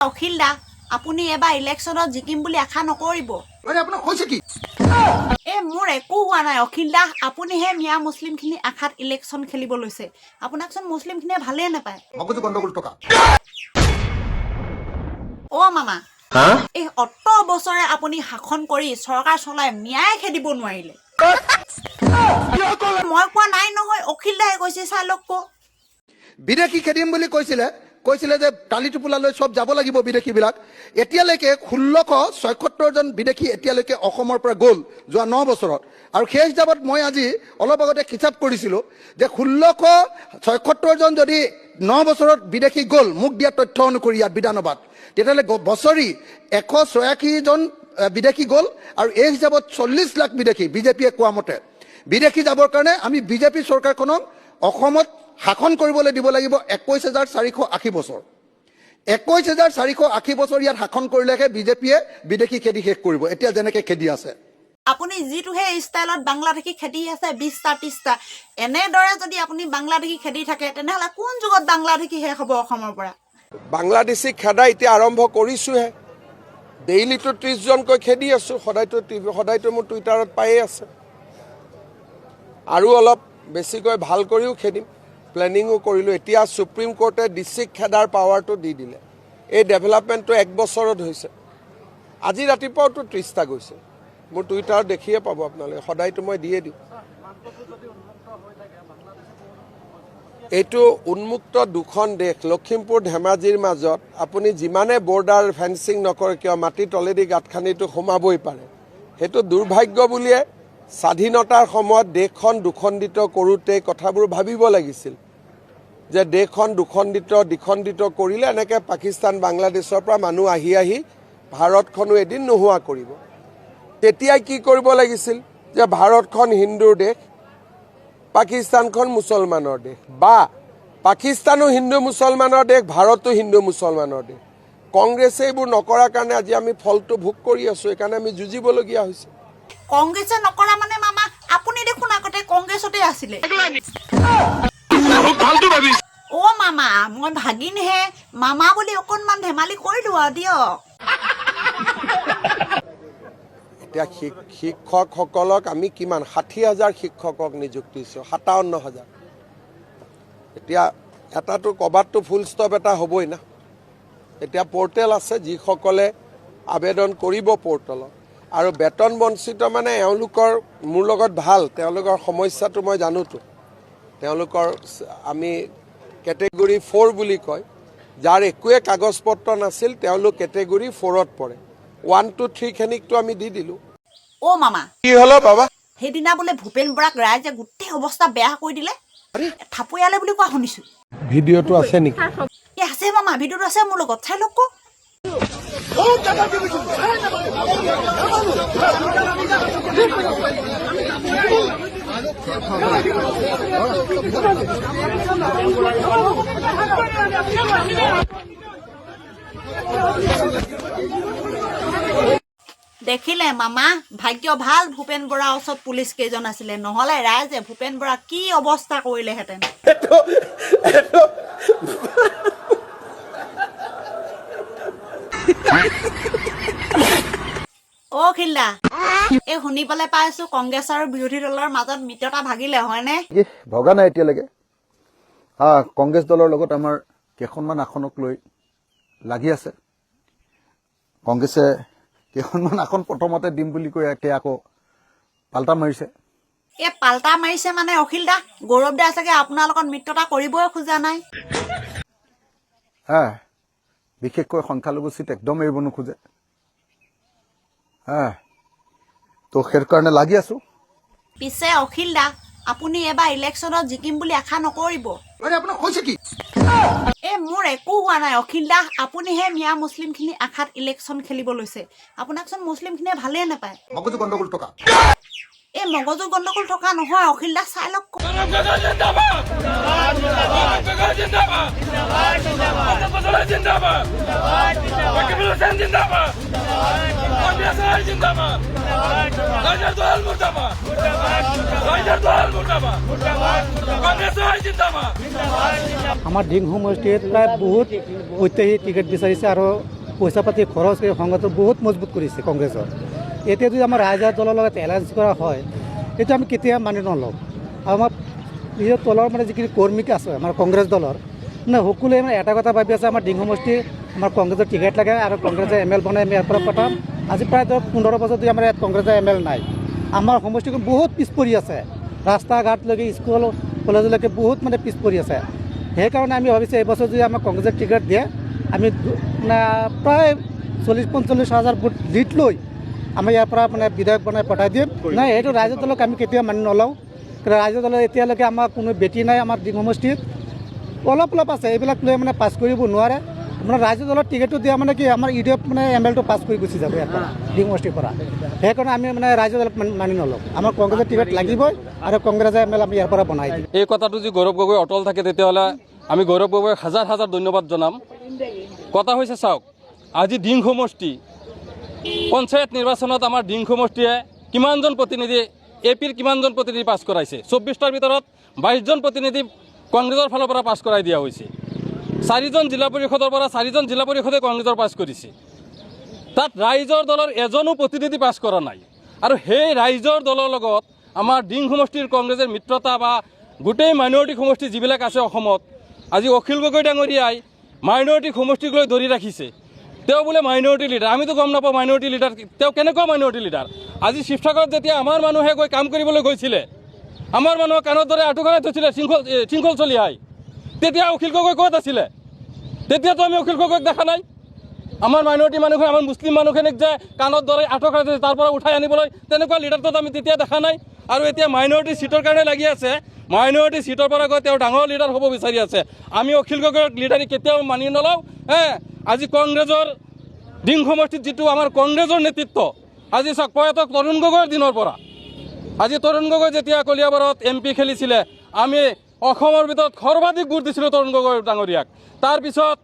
অখিল দা আপুনি এবাৰ ইলেকশ্যনত জিকিম বুলি আশা নকৰিব। মোৰ একো হোৱা নাই অখিল দা, আপুনিহে মিয়া মুছলিমখিনি আশাত ইলেকশ্যন খেলিব লৈছে। আপোনাকচোন মুছলিমখিনিয়ে ভালেই নাপায়। মামা এই অত বছৰে আপুনি শাসন কৰি চৰকাৰ চলাই মিয়াই খেদিব নোৱাৰিলে। মই কোৱা নাই নহয়, অখিল দাই কৈছে, চাই লওক। বিদেশী খেদিম বুলি কৈছিলে যে টালি টোপোলালৈ চব যাব লাগিব বিদেশীবিলাক। এতিয়ালৈকে 1676 জন বিদেশী এতিয়ালৈকে অসমৰ পৰা গ'ল যোৱা 9 বছৰত। আৰু সেই হিচাপত মই আজি অলপ আগতে হিচাপ কৰিছিলোঁ যে 1676 জন যদি 9 বছৰত বিদেশী গ'ল, মোক দিয়া তথ্য অনুসৰি ইয়াত বিধানসভাত, তেতিয়াহ'লে বছৰি 186 জন বিদেশী গ'ল। আৰু এই হিচাপত 40 লাখ বিদেশী বিজেপিয়ে কোৱা মতে বিদেশী যাবৰ কাৰণে আমি বিজেপি চৰকাৰখনক অসমত শাসন কৰিবলৈ দিব লাগিব 21,480 বছৰ। 21,480 বছৰ ইয়াত শাসন কৰিলেহে বিজেপিয়ে বিদেশী খেদি শেষ কৰিব, এতিয়া যেনেকৈ খেদি আছে। আপুনি যিটোহে ষ্টাইলত বাংলাদেশী খেদি আছে 20টা 30টা, এনেদৰে যদি আপুনি বাংলাদেশী খেদি থাকে তেনেহ'লে কোন যুগত বাংলাদেশী শেষ হ'ব অসমৰ পৰা? বাংলাদেশী খেদা এতিয়া আৰম্ভ কৰিছোঁহে। ডেইলিটো 30 জনকৈ খেদি আছোঁ, সদায়তো মোৰ টুইটাৰত পায়ে আছে। আৰু অলপ বেছিকৈ ভাল কৰিও খেদিম, প্লেনিঙো কৰিলোঁ। এতিয়া সুপ্ৰিম কোৰ্টে ডিষ্ট্ৰিক্ট খেদাৰ পাৱাৰটো দি দিলে। এই ডেভেলপমেণ্টটো 1 বছৰত হৈছে। আজি ৰাতিপুৱাওতো 30টা গৈছে, মোৰ টুইটাৰত দেখিয়ে পাব আপোনালোকে, সদায়তো মই দিয়ে দিওঁ। এইটো উন্মুক্ত দুখন দেশ, লখিমপুৰ ধেমাজিৰ মাজত আপুনি যিমানে বৰ্ডাৰ ফেন্সিং নকৰে কিয় মাটি তলেদি গাঁত খান্দিটো সোমাবই পাৰে। সেইটো দুৰ্ভাগ্য বুলিয়ে স্বাধীনতাৰ সময়ত দেশখন দুখণ্ডিত কৰোঁতে কথাবোৰ ভাবিব লাগিছিল যে দেশখন দ্বিখণ্ডিত কৰিলে এনেকৈ পাকিস্তান বাংলাদেশৰ পৰা মানুহ আহি ভাৰতখনো এদিন নোহোৱা কৰিব। তেতিয়াই কি কৰিব লাগিছিল যে ভাৰতখন হিন্দুৰ দেশ, পাকিস্তানখন মুছলমানৰ দেশ, বা পাকিস্তানো হিন্দু মুছলমানৰ দেশ, ভাৰতো হিন্দু মুছলমানৰ দেশ। কংগ্ৰেছে এইবোৰ নকৰাৰ কাৰণে আজি আমি ফলটো ভোগ কৰি আছোঁ, সেইকাৰণে আমি যুঁজিবলগীয়া হৈছে। কংগ্ৰেছে নকৰা মানে মামা, আপুনি দেখোন আগতে কংগ্ৰেছতে আছিলে। মামা মই ভাগিনহে, মামা বুলি অকণমান ধেমালি কৰিলো আৰু দিয়ক। এতিয়া শিক্ষকসকলক আমি কিমান 60,000 শিক্ষকক নিযুক্তি দিছোঁ, 57,000। এতিয়া এটাতো ক'ৰবাততো ফুল ষ্টপ এটা হ'বই না। এতিয়া পৰ্টেল আছে, যিসকলে আবেদন কৰিব পৰ্টেলত। আৰু বেতন বঞ্চিত মানে এওঁলোকৰ মোৰ লগত ভাল, তেওঁলোকৰ সমস্যাটো মই জানোতো। তেওঁলোকৰ আমি কেটেগৰী 4 বুলি কয়, যাৰ একোৱে কাগজ পত্ৰ নাছিল তেওঁলোক কেটেগৰী 4ত পৰে। 1 2 3 খিনিকতো আমি দি দিলোঁ। মামা কি হলো বাবা? সেইদিনা বোলে ভূপেন বৰাক ৰাইজে গোটেই অৱস্থা বেয়া কৰি দিলে, থাপৰীয়ালে বুলি কোৱা শুনিছোঁ। ভিডিঅ'টো আছে নেকি? আছে মামা, ভিডিঅ'টো আছে মোৰ লগত, চাই লওক। দেখিলে মামা, ভাগ্য ভাল ভূপেন বৰাৰ ওচৰত পুলিচ কেইজন আছিলে, নহ'লে ৰাইজে ভূপেন বৰা কি অৱস্থা কৰিলেহেঁতেন। খিল্লা এই শুনি পেলাই পাইছো কংগ্ৰেছ আৰু বিৰোধী দলৰ মাজত মিত্ৰতা ভাগিলে, হয়নে? ভগা নাই এতিয়ালৈকে। কংগ্ৰেছ দলৰ লগত আমাৰ কেইখনমান আসনক লৈ লাগি আছে। কংগ্ৰেছে কেইখনমান আসন প্ৰথমতে দিম বুলি কৈ এতিয়া আকৌ পাল্টা মাৰিছে। পাল্টা মাৰিছে মানে অখিল দা, গৌৰৱ দা চাগে আপোনাৰ লগত মিত্ৰতা কৰিবই খোজা নাই। বিশেষকৈ সংখ্যালঘু চিট একদম এৰিব নোখোজে। তো সেই কাৰণে লাগি আছো। পিছে অখিল দা, আপুনি এবাৰ ইলেকশ্যনত জিকিম বুলি আশা নকৰিব। মোৰ একো হোৱা নাই অখিল দা, আপুনিহে মিয়া মুছলিমখিনি আশাত ইলেকশ্যন খেলিব লৈছে। আপোনাকচোন মুছলিমখিনিয়ে ভালেই নাপায়। মগজু গণ্ডগোল থকা নহয় অখিল দা, চাই লওক। আমাৰ ডিং সমষ্টিত প্ৰায় বহুত প্ৰত্যাশী টিকেট বিচাৰিছে আৰু পইচা পাতি খৰচ কৰি সংগঠন বহুত মজবুত কৰিছে কংগ্ৰেছৰ। এতিয়া যদি আমাৰ ৰাইজৰ দলৰ লগত এলায়েন্স কৰা হয় এইটো আমি কেতিয়া মানি নলওঁ। আৰু আমাৰ নিজৰ তলৰ মানে যিখিনি কৰ্মী আছে আমাৰ কংগ্ৰেছ দলৰ মানে সকলোৱে মানে এটা কথা ভাবি আছে আমাৰ ডিং সমষ্টি আমাৰ কংগ্ৰেছৰ টিকেট লাগে আৰু কংগ্ৰেছে ML বনাই আমি ইয়াৰ পৰা পঠাম। আজি প্ৰায় 15 বছৰ ধৰি আমাৰ ইয়াত কংগ্ৰেছৰ ML নাই। আমাৰ সমষ্টিখন বহুত পিছ পৰি আছে, ৰাস্তা ঘাটলৈকে স্কুল কলেজলৈকে বহুত মানে পিছ পৰি আছে। সেইকাৰণে আমি ভাবিছোঁ এইবছৰ যদি আমাক কংগ্ৰেছৰ টিকেট দিয়ে আমি মানে প্ৰায় 40-45 হাজাৰ ভোট লিড লৈ আমি ইয়াৰ পৰা মানে বিধায়ক বনাই পঠাই দিম। নাই সেইটো ৰাইজৰ দলক আমি কেতিয়াও মানি নলওঁ। ৰাইজৰ দলৰ এতিয়ালৈকে আমাৰ কোনো বেটি নাই আমাৰ ডিং সমষ্টিত, অলপ আছে, এইবিলাক লৈ মানে পাছ কৰিব নোৱাৰে। মানে ৰাইজৰ দলৰ টিকেটটো দিয়া মানে কি আমাৰ UDF মানে MLটো পাছ কৰি গুচি যাব ইয়াৰ পৰা ডিং সমষ্টিৰ পৰা। সেইকাৰণে আমি মানে ৰাইজৰ দলক মানি নলওঁ। আমাৰ কংগ্ৰেছৰ টিকেট লাগিবই আৰু কংগ্ৰেছে ML আমি ইয়াৰ পৰা বনাই দিম। এই কথাটো যদি গৌৰৱ গগৈ অটল থাকে তেতিয়াহ'লে আমি গৌৰৱ গগৈক হাজাৰ হাজাৰ ধন্যবাদ জনাম। কথা হৈছে চাওক, আজি ডিং সমষ্টি পঞ্চায়ত নিৰ্বাচনত আমাৰ ডিং সমষ্টিয়ে কিমানজন প্ৰতিনিধি APৰ কিমানজন প্ৰতিনিধি পাছ কৰাইছে? 24টাৰ ভিতৰত 22জন প্ৰতিনিধি কংগ্ৰেছৰ ফালৰ পৰা পাছ কৰাই দিয়া হৈছে। 4জন জিলা পৰিষদৰ পৰা 4জন জিলা পৰিষদে কংগ্ৰেছৰ পাছ কৰিছে। তাত ৰাইজৰ দলৰ এজনো প্ৰতিনিধি পাছ কৰা নাই। আৰু সেই ৰাইজৰ দলৰ লগত আমাৰ ডিং সমষ্টিৰ কংগ্ৰেছৰ মিত্ৰতা বা গোটেই মাইনৰিটি সমষ্টি যিবিলাক আছে অসমত, আজি অখিল গগৈ ডাঙৰীয়াই মাইনৰিটি সমষ্টিক লৈ ধৰি ৰাখিছে। তেওঁ বোলে মাইনৰিটি লিডাৰ, আমিতো গম নাপাওঁ মাইনৰিটি লিডাৰ তেওঁ কেনেকুৱা মাইনৰিটি লিডাৰ। আজি শিৱসাগৰত যেতিয়া আমাৰ মানুহে গৈ কাম কৰিবলৈ গৈছিলে, আমাৰ মানুহক কাণৰ দৰে আঁঠুকৰাই থৈছিলে শৃংখল চলিয়াই, তেতিয়া অখিল গগৈ ক'ত আছিলে? তেতিয়াতো আমি অখিল গগৈক দেখা নাই। আমাৰ মাইনৰিটি মানুহে আমাৰ মুছলিম মানুহখিনিক যে কাণৰ দৰে আঁঠুকৰাই থৈছে তাৰ পৰা উঠাই আনিবলৈ তেনেকুৱা লিডাৰটো আমি তেতিয়া দেখা নাই। আৰু এতিয়া মাইনৰিটি চিটৰ কাৰণে লাগি আছে, মাইনৰিটি চিটৰ পৰা গৈ তেওঁ ডাঙৰ লিডাৰ হ'ব বিচাৰি আছে। আমি অখিল গগৈৰ লিডাৰী কেতিয়াও মানি নলওঁ। আজি কংগ্ৰেছৰ ডিং সমষ্টিত যিটো আমাৰ কংগ্ৰেছৰ নেতৃত্ব, আজি চাওক প্ৰয়াত তৰুণ গগৈৰ দিনৰ পৰা আজি তৰুণ গগৈ যেতিয়া কলিয়াবৰত MP খেলিছিলে আমি অসমৰ ভিতৰত সৰ্বাধিক ভোট দিছিলোঁ তৰুণ গগৈ ডাঙৰীয়াক। তাৰপিছত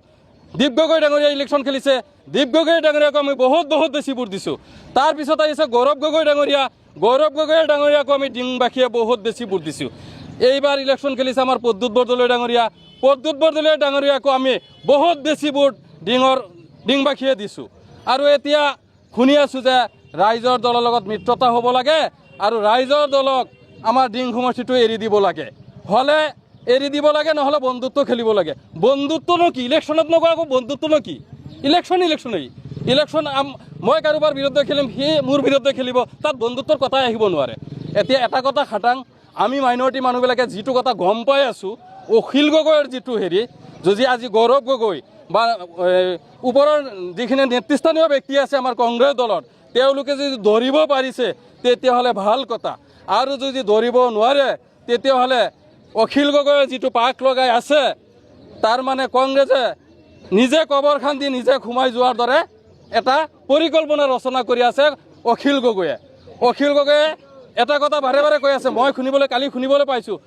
দীপ গগৈ ডাঙৰীয়া ইলেকশ্যন খেলিছে, দীপ গগৈ ডাঙৰীয়াকো আমি বহুত বেছি ভোট দিছোঁ। তাৰপিছত আহিছে গৌৰৱ গগৈ ডাঙৰীয়া, গৌৰৱ গগৈ ডাঙৰীয়াকো আমি ডিংবাসীয়ে বহুত বেছি ভোট দিছোঁ। এইবাৰ ইলেকশ্যন খেলিছে আমাৰ প্ৰদ্যুৎ বৰদলৈ ডাঙৰীয়া, প্ৰদ্যুৎ বৰদলৈ ডাঙৰীয়াকো আমি বহুত বেছি ভোট ডিংবাসীয়ে দিছোঁ। আৰু এতিয়া শুনি আছোঁ যে ৰাইজৰ দলৰ লগত মিত্ৰতা হ'ব লাগে আৰু ৰাইজৰ দলক আমাৰ ডিং সমষ্টিটো এৰি দিব লাগে, হ'লে এৰি দিব লাগে, নহ'লে বন্ধুত্ব খেলিব লাগে। বন্ধুত্বনো কি? ইলেকশ্যনত নকওঁ আকৌ বন্ধুত্বনো কি? ইলেকশ্যন মই কাৰোবাৰ বিৰুদ্ধে খেলিম, সি মোৰ বিৰুদ্ধে খেলিব, তাত বন্ধুত্বৰ কথাই আহিব নোৱাৰে। এতিয়া এটা কথা খাটাং, আমি মাইনৰিটি মানুহবিলাকে যিটো কথা গম পাই আছোঁ, অখিল গগৈৰ যিটো হেৰি, যদি আজি গৌৰৱ গগৈ বা ওপৰৰ যিখিনি নেতৃস্থানীয় ব্যক্তি আছে আমাৰ কংগ্ৰেছ দলত তেওঁলোকে যদি ধৰিব পাৰিছে তেতিয়াহ'লে ভাল কথা, আৰু যদি ধৰিব নোৱাৰে তেতিয়াহ'লে অখিল গগৈয়ে যিটো পাক লগাই আছে তাৰ মানে কংগ্ৰেছে নিজে কবৰ খান্দি নিজে সোমাই যোৱাৰ দৰে এটা পৰিকল্পনা ৰচনা কৰি আছে অখিল গগৈয়ে। অখিল গগৈয়ে এটা কথা বাৰে কৈ আছে, মই কালি শুনিবলৈ পাইছোঁ,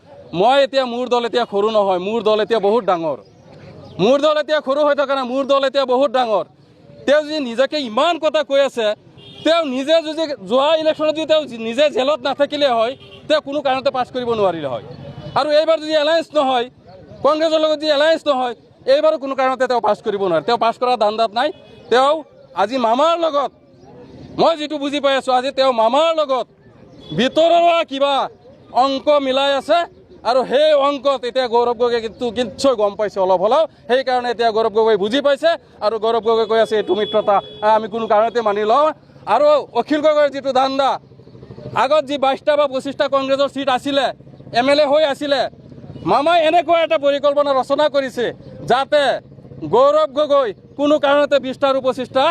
মোৰ দল এতিয়া সৰু নহয়, মোৰ দল এতিয়া বহুত ডাঙৰ। মোৰ দল এতিয়া সৰু হৈ থকা নাই, মোৰ দল এতিয়া বহুত ডাঙৰ। তেওঁ যদি নিজকে ইমান কথা কৈ আছে, তেওঁ নিজে যদি যোৱা ইলেকশ্যনত যদি তেওঁ নিজে জেলত নাথাকিলে হয় তেওঁ কোনো কাৰণতে পাছ কৰিব নোৱাৰিলে হয়। আৰু এইবাৰ যদি এলায়েন্স নহয়, কংগ্ৰেছৰ লগত যদি এলায়েন্স নহয়, এইবাৰো কোনো কাৰণতে তেওঁ পাছ কৰিব নোৱাৰে। তেওঁ পাছ কৰাৰ ধান্দাত নাই। তেওঁ আজি মামাৰ লগত, মই যিটো বুজি পাই আছোঁ, আজি তেওঁ মামাৰ লগত ভিতৰুৱা কিবা অংক মিলাই আছে, আৰু সেই অংকত এতিয়া গৌৰৱ গগৈ কিন্তু নিশ্চয় গম পাইছে অলপ হ'লেও। সেইকাৰণে এতিয়া গৌৰৱ গগৈ বুজি পাইছে আৰু গৌৰৱ গগৈ কৈ আছে এইটো মিত্ৰতা আমি কোনো কাৰণতে মানি লওঁ। আৰু অখিল গগৈৰ যিটো ধান্দা, আগত যি 22টা বা 25টা কংগ্ৰেছৰ চিট আছিলে, MLA হৈ আছিলে, মামাই এনেকুৱা এটা পৰিকল্পনা ৰচনা কৰিছে যাতে গৌৰৱ গগৈ কোনো কাৰণতে 20টাৰ 25টা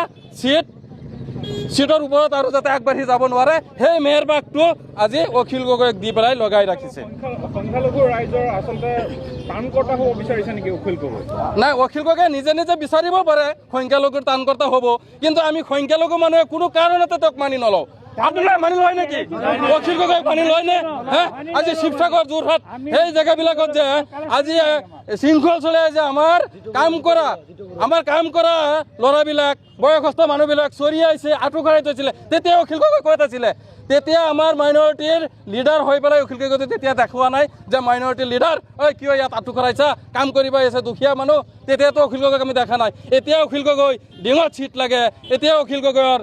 চিটৰ ওপৰত আৰু যাতে আগবাঢ়ি যাব নোৱাৰে, সেই মেহেৰবাগটো আজি অখিল গগৈক দি পেলাই লগাই ৰাখিছে। সংখ্যালঘু ৰাইজৰ আচলতে ত্ৰাণকৰ্তা হ'ব বিচাৰিছে নেকি অখিল গগৈ? নাই, অখিল গগৈ নিজে বিচাৰিব পাৰে সংখ্যালঘুৰ ত্ৰাণকৰ্তা হ'ব, কিন্তু আমি সংখ্যালঘু মানুহে কোনো কাৰণতে তেওঁক মানি নলওঁ। আপোনালোকে মানি লয় নেকি? অখিল গগৈ মানি লয় নে? আজি শিৱসাগৰ, যোৰহাট সেই জেগাবিলাকত যে আজি শৃংখল চলে যে আমাৰ কাম কৰা ল'ৰাবিলাক, বয়সস্থ মানুহবিলাক চৰি আহিছে, আঁঠু কঢ়াই থৈছিলে, তেতিয়া অখিল গগৈ ক'ত আছিলে? তেতিয়া আমাৰ মাইনৰিটিৰ লিডাৰ হৈ পেলাই অখিল গগৈ তেতিয়া দেখুওৱা নাই যে মাইনৰিটিৰ লিডাৰ কিয় ইয়াত আঁঠু কঢ়াইছা, কাম কৰিব আহিছে দুখীয়া মানুহ। তেতিয়াতো অখিল গগৈক আমি দেখা নাই। এতিয়া অখিল গগৈ ডিঙত ছিট লাগে, এতিয়া অখিল গগৈৰ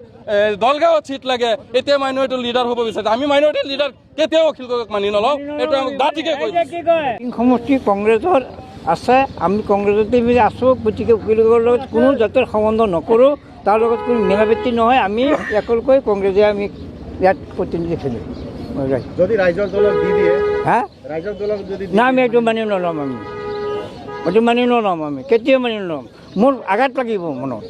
দলগাঁৱত ছিট লাগে, এতিয়া মাইনৰিটিৰ লিডাৰ হ'ব বিচাৰিছে। আমি মাইনৰিটিৰ লিডাৰ কেতিয়াও অখিল গগৈক মানি নলওঁ, এইটো আমাক দাঁতিকে কৈ সমষ্টি কংগ্ৰেছৰ আছে, আমি কংগ্ৰেছতে আছোঁ। গতিকে অখিল গগৈৰ লগত কোনো জাতৰ সম্বন্ধ নকৰোঁ, তাৰ লগত কোনো মিলাপ্ৰীতি নহয়। আমি একেলকৈ কংগ্ৰেছে আমি ইয়াত প্ৰতিনিধি খেলোঁ। যদি ৰাইজৰ দলক দি দিয়ে, হা ৰাইজৰ দলক যদি না, আমি এইটো মানি নল'ম। আমি এইটো মানি নল'ম, আমি কেতিয়াও মানি নল'ম। মোৰ আঘাত লাগিব মনত।